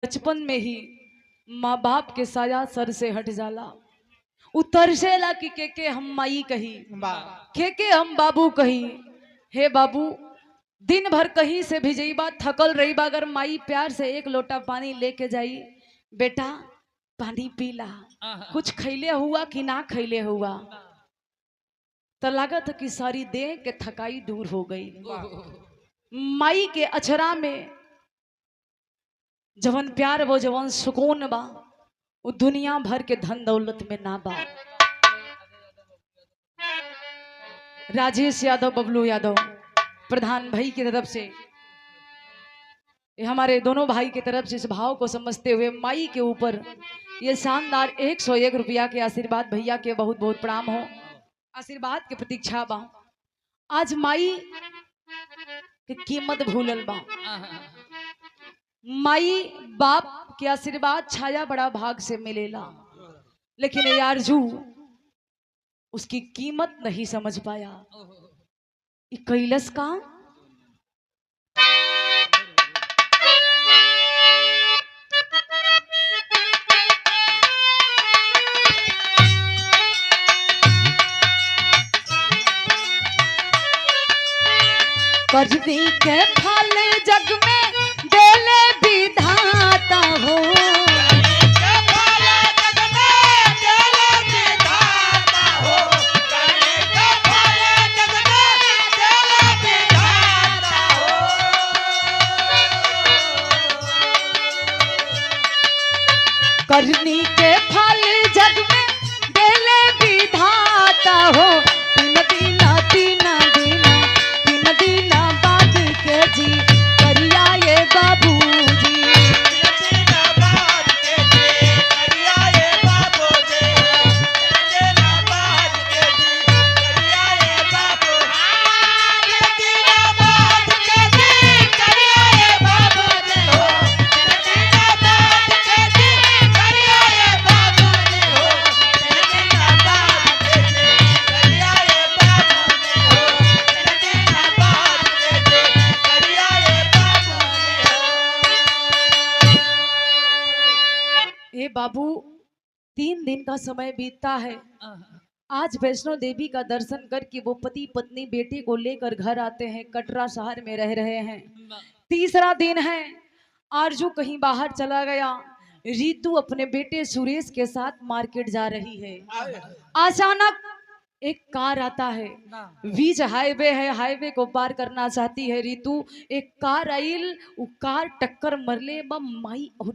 बचपन में ही माँ बाप के साया सर से हट जाला, उतरसेला कि के हम माई कही, के हम बाबू कही। हे बाबू, दिन भर कहीं से भी जईबा, थकल रहीबा, अगर माई प्यार से एक लोटा पानी लेके जाई, बेटा पानी पीला, कुछ खैले हुआ कि ना खैले हुआ, तो लागत कि सारी देह के थकाई दूर हो गई। माई के अचरा में जवन प्यार वो जवन सुकून बा, वो दुनिया भर के धन दौलत में ना बा। राजेश यादव, बबलू यादव प्रधान भाई की तरफ से, ये हमारे दोनों भाई की तरफ से इस भाव को समझते हुए माई के ऊपर ये शानदार 101 रुपया के आशीर्वाद भैया के बहुत बहुत प्रणाम हो। आशीर्वाद के प्रतीक्षा बा। आज माई की कीमत भूलल बा। माई बाप के आशीर्वाद छाया बड़ा भाग से मिलेला, लेकिन ये आरजू उसकी कीमत नहीं समझ पाया। कैलस का कर्जी के फल जग में देले विधाता हो, करनी के फल जग में देले विधाता हो। तीन दीना बाद के जी करिया ये बाबूजी, बाबू 3 दिन का समय बीतता है। आज वैष्णो देवी का दर्शन करके वो पति पत्नी बेटे को लेकर घर आते हैं, कटरा शहर में रह रहे हैं। तीसरा दिन है, आरजू कहीं बाहर चला गया, रीतू अपने बेटे सुरेश के साथ मार्केट जा रही है। अचानक एक कार आता है, बीच हाईवे है, हाईवे को पार करना चाहती है रीतू, एक कार आइल, वो कार टक्कर मरले माई और